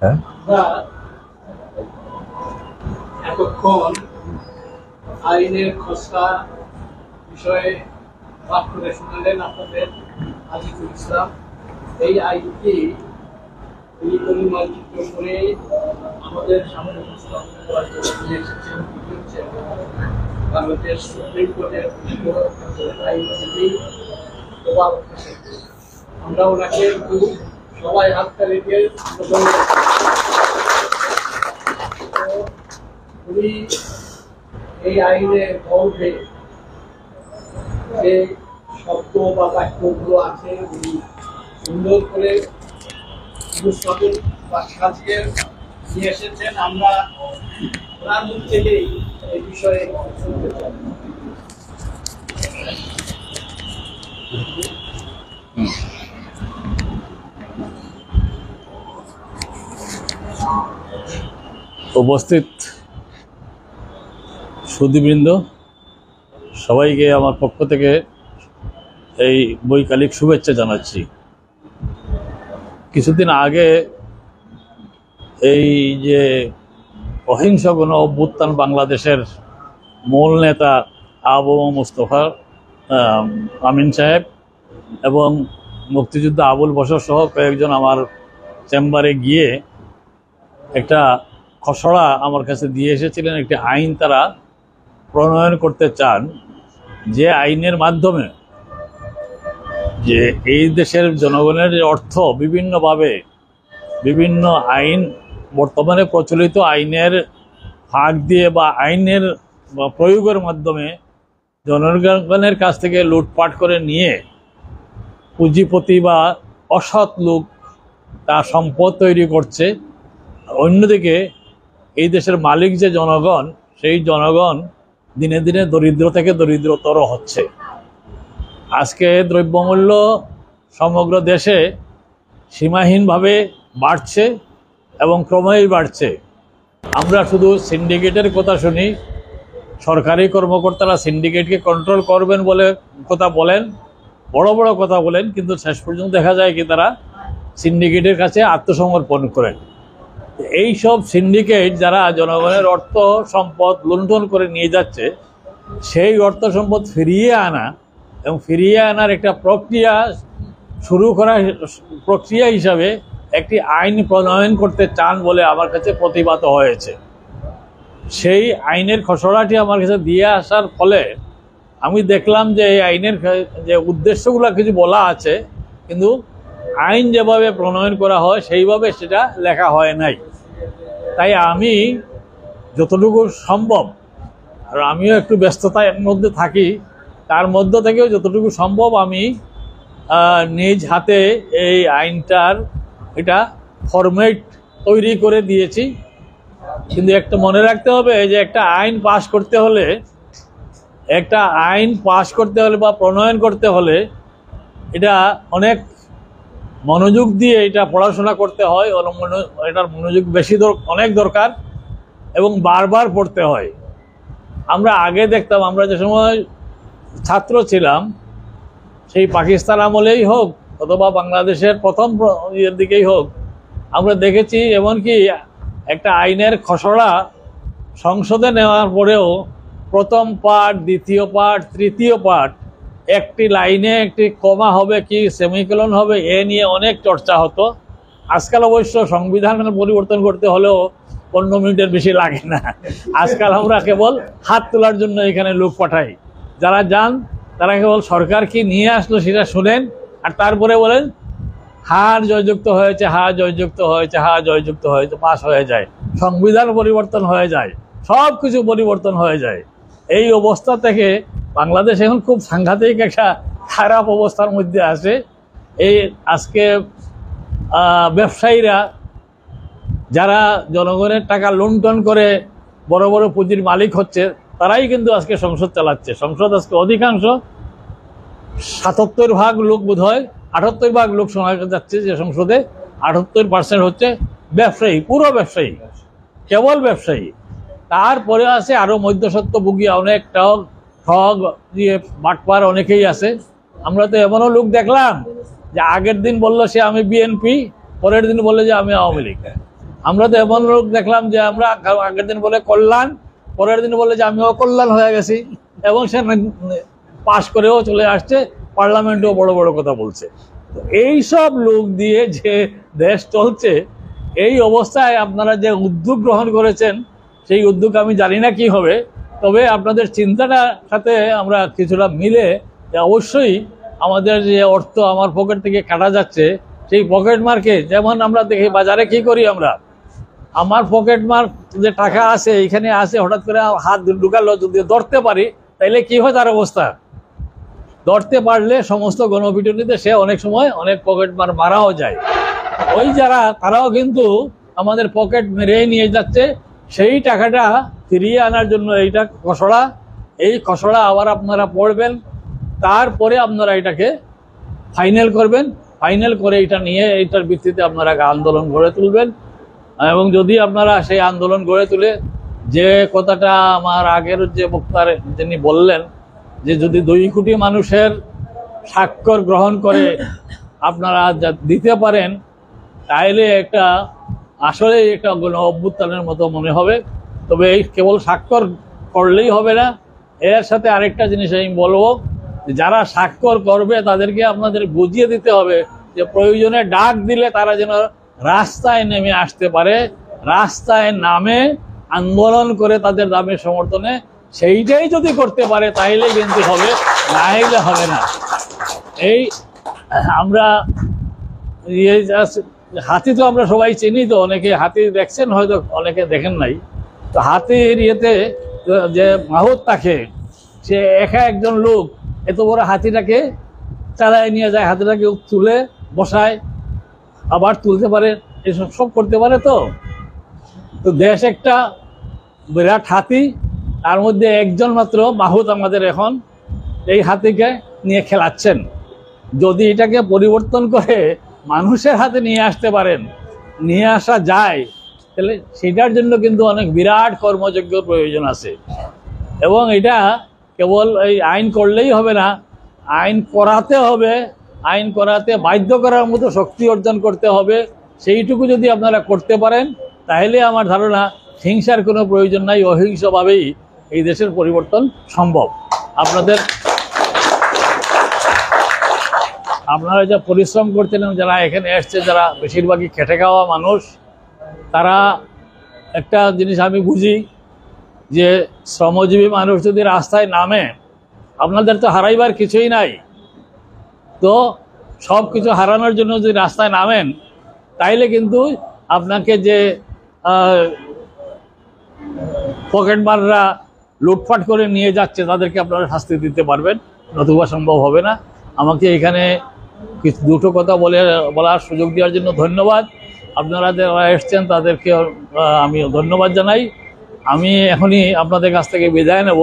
হ্যাঁ, এতক্ষণ আইনের খসড়া বিষয়ে পাঠ করে শোনালেন আপনাদের আজিজুল ইসলাম। এই আইনটি মানচিত্র করে আমাদের সামনে উপস্থাপন করার জন্য নিয়ে এসেছেন বাংলাদেশ সুপ্রিম কোর্টের আইনজীবী গোপাল হোসেন। আমরা ওনাকে সবাই হাততালি দিয়ে উনি এই আইনের গল্পে যে শব্দ বা বাক্যগুলো আছে উনি সুন্দর করে উপস্থাপন বা সাজিয়ে নিয়ে এসেছেন। আমরা ওনার মুখ থেকেই এই বিষয়ে শুনতে চাই। উপস্থিত সুধীবৃন্দ, সবাইকে আমার পক্ষ থেকে এই বৈকালিক শুভেচ্ছা জানাচ্ছি। কিছুদিন আগে এই যে অহিংস গণ অভ্যুত্থান বাংলাদেশের মূল নেতা আবু মুস্তফা আমিন সাহেব এবং মুক্তিযোদ্ধা আবুল বশর সহ কয়েকজন আমার চেম্বারে গিয়ে একটা খসড়া আমার কাছে দিয়ে এসেছিলেন। একটি আইন তারা প্রণয়ন করতে চান, যে আইনের মাধ্যমে যে এই দেশের জনগণের অর্থ বিভিন্নভাবে বিভিন্ন আইন বর্তমানে প্রচলিত আইনের ফাঁক দিয়ে বা আইনের প্রয়োগের মাধ্যমে জনগণের কাছ থেকে লুটপাট করে নিয়ে পুঁজিপতি বা অসৎ লোক তার সম্পদ তৈরি করছে। অন্যদিকে এই দেশের মালিক যে জনগণ, সেই জনগণ দিনে দিনে দরিদ্র থেকে দরিদ্রতর হচ্ছে। আজকে দ্রব্যমূল্য সমগ্র দেশে সীমাহীনভাবে বাড়ছে এবং ক্রমেই বাড়ছে। আমরা শুধু সিন্ডিকেটের কথা শুনি, সরকারি কর্মকর্তারা সিন্ডিকেটকে কন্ট্রোল করবেন বলে কথা বলেন, বড় বড় কথা বলেন, কিন্তু শেষ পর্যন্ত দেখা যায় কি তারা সিন্ডিকেটের কাছে আত্মসমর্পণ করেন। এই সব সিন্ডিকেট যারা জনগণের অর্থ সম্পদ লুণ্ঠন করে নিয়ে যাচ্ছে, সেই অর্থ সম্পদ ফিরিয়ে আনা এবং ফিরিয়ে আনার একটা প্রক্রিয়া শুরু করা প্রক্রিয়া হিসাবে একটি আইন প্রণয়ন করতে চান বলে আমার কাছে প্রতিবাদ হয়েছে। সেই আইনের খসড়াটি আমার কাছে দিয়ে আসার ফলে আমি দেখলাম যে এই আইনের যে উদ্দেশ্যগুলো কিছু বলা আছে, কিন্তু আইন যেভাবে প্রণয়ন করা হয় সেইভাবে সেটা লেখা হয় নাই। তাই আমি যতটুকু সম্ভব, আর আমিও একটু ব্যস্ততার মধ্যে থাকি, তার মধ্য থেকেও যতটুকু সম্ভব আমি নিজ হাতে এই আইনটার এটা ফরম্যাট তৈরি করে দিয়েছি। কিন্তু একটা মনে রাখতে হবে যে একটা আইন পাস করতে হলে বা প্রণয়ন করতে হলে এটা অনেক মনোযোগ দিয়ে এটা পড়াশোনা করতে হয়। এটার মনোযোগ বেশি অনেক দরকার এবং বারবার পড়তে হয়। আমরা আগে দেখতাম, আমরা যে সময় ছাত্র ছিলাম, সেই পাকিস্তান আমলেই হোক অথবা বাংলাদেশের প্রথম ইয়ের দিকেই হোক, আমরা দেখেছি এমনকি একটা আইনের খসড়া সংসদে নেওয়ার পরেও প্রথম পার্ট, দ্বিতীয় পার্ট, তৃতীয় পার্ট, একটি লাইনে একটি কমা হবে কি সেমিকোলন হবে এ নিয়ে অনেক চর্চা হতো। আজকাল অবশ্য সংবিধানের পরিবর্তন করতে হলেও 15 মিনিটের বেশি লাগে না। আজকাল আমরা কেবল হাত তোলার জন্য এখানে লোক পাঠাই, যারা যান তারা কেবল সরকার কি নিয়ে আসলো সেটা শুনেন আর তারপরে বলেন হার জয়যুক্ত হয়েছে, পাস হয়ে যায়, সংবিধান পরিবর্তন হয়ে যায়, সব কিছু পরিবর্তন হয়ে যায়। এই অবস্থা থেকে বাংলাদেশ এখন খুব সাংঘাতিক একটা খারাপ অবস্থার মধ্যে আছে। এই আজকে ব্যবসায়ীরা যারা জনগণের টাকা লুণ্ঠন করে বড় বড় পুঁজির মালিক হচ্ছে, তারাই কিন্তু আজকে সংসদ চালাচ্ছে। সংসদ আজকে অধিকাংশ 77% লোক বোধ হয়, 78% লোক শোনা যাচ্ছে যে সংসদে 78% হচ্ছে ব্যবসায়ী, পুরো ব্যবসায়ী, কেবল ব্যবসায়ী। তারপরে আছে আরো মধ্যস্বত্বভোগী অনেক ঠগ দিয়ে বাটপার অনেকেই আছে। আমরা তো এমনও লোক দেখলাম যে আগের দিন বললো সে আমি বিএনপি, পরের দিন বলে যে আমি আওয়ামী লীগ। আমরা তো এমন লোক দেখলাম যে আমরা আগের দিন বলে কল্যাণ, পরের দিন বলে যে আমি অকল্যাণ হয়ে গেছি, এবং সে পাশ করেও চলে আসছে, পার্লামেন্টেও বড় বড় কথা বলছে। এই সব লোক দিয়ে যে দেশ চলছে, এই অবস্থায় আপনারা যে উদ্যোগ গ্রহণ করেছেন, সেই উদ্যোগ আমি জানি না কি হবে, তবে আপনাদের চিন্তাটার সাথে আমরা কিছুটা মিলে যে অবশ্যই আমাদের যে অর্থ আমার পকেট থেকে কাটা যাচ্ছে, সেই পকেট মারকে, যেমন আমরা দেখি বাজারে কি করি আমরা, আমার পকেট মার যে টাকা আছে এখানে আছে, হঠাৎ করে হাত ঢুকালো, যদি ধরতে পারি তাইলে কি হয় তার অবস্থা। ধরতে পারলে সমস্ত গণপিটুনিতে সে অনেক সময় অনেক পকেট মার মারাও যায়। ওই যারা তারাও কিন্তু আমাদের পকেট মেরে নিয়ে যাচ্ছে, সেই টাকাটা ফিরিয়ে আনার জন্য এইটা খসড়া, এই খসড়া আবার আপনারা পড়বেন, তারপরে আপনারা এটাকে ফাইনাল করবেন, ফাইনাল করে এটা নিয়ে এইটার ভিত্তিতে আপনারা আন্দোলন গড়ে তুলবেন। এবং যদি আপনারা সেই আন্দোলন গড়ে তুলে, যে কথাটা আমার আগের যে বক্তার যিনি বললেন, যে যদি 2 কোটি মানুষের স্বাক্ষর গ্রহণ করে আপনারা দিতে পারেন, তাহলে একটা আসলে একটা গণ অভ্যুত্থানের মতো মনে হবে। তবে এই কেবল স্বাক্ষর করলেই হবে না, এর সাথে আরেকটা জিনিস আমি বলবো, যারা স্বাক্ষর করবে তাদেরকে আপনাদের বুঝিয়ে দিতে হবে যে প্রয়োজনে ডাক দিলে তারা যেন রাস্তায় নেমে আসতে পারে, রাস্তায় নামে আন্দোলন করে তাদের দাবির সমর্থনে, সেইটাই যদি করতে পারে তাইলে কিন্তু হবে, না হলে হবে না। এই আমরা হাতি তো আমরা সবাই চিনি, তো অনেকে হাতি দেখছেন, হয়তো অনেকে দেখেন নাই। তো হাতির ইয়েতে যে মাহুত থাকে, সে একা একজন লোক এত বড় হাতিটাকে চালায় নিয়ে যায়, হাতিটাকে তুলে বসায়, আবার তুলতে পারে, এসব সব করতে পারে। তো দেশ একটা বিরাট হাতি, তার মধ্যে একজন মাত্র মাহুত আমাদের এখন এই হাতিকে নিয়ে খেলাচ্ছেন। যদি এটাকে পরিবর্তন করে মানুষের হাতে নিয়ে আসতে পারেন, নিয়ে আসা যায়, তাহলে সেটার জন্য কিন্তু অনেক বিরাট কর্মযজ্ঞ প্রয়োজন আছে। এবং এটা কেবল এই আইন করলেই হবে না, আইন করাতে হবে, আইন করাতে বাধ্য করার মতো শক্তি অর্জন করতে হবে। সেইটুকু যদি আপনারা করতে পারেন, তাহলে আমার ধারণা হিংসার কোনো প্রয়োজন নাই, অহিংসভাবেই এই দেশের পরিবর্তন সম্ভব। আপনারা যা পরিশ্রম করছেন, যারা এখানে এসছে, যারা বেশিরভাগই খেটে খাওয়া মানুষ, তারা একটা জিনিস আমি বুঝি, যে শ্রমজীবী মানুষ যদি রাস্তায় নামে, আপনাদের তো হারাইবার কিছুই নাই, তো সব কিছু হারানোর জন্য যদি রাস্তায় নামেন, তাইলে কিন্তু আপনাকে যে পকেটমাররা লুটপাট করে নিয়ে যাচ্ছে তাদেরকে আপনারা শাস্তি দিতে পারবেন, নতুবা সম্ভব হবে না। আমাকে এখানে দুটো কথা বলার সুযোগ দেওয়ার জন্য ধন্যবাদ। আপনারা যারা এসছেন তাদেরকে আমি ধন্যবাদ জানাই। আমি এখনই আপনাদের কাছ থেকে বিদায় নেব,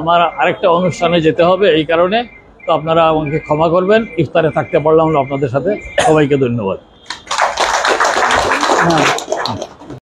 আমার আরেকটা অনুষ্ঠানে যেতে হবে, এই কারণে। তো আপনারা আমাকে ক্ষমা করবেন, ইফতারে থাকতে পারলাম না আপনাদের সাথে। সবাইকে ধন্যবাদ।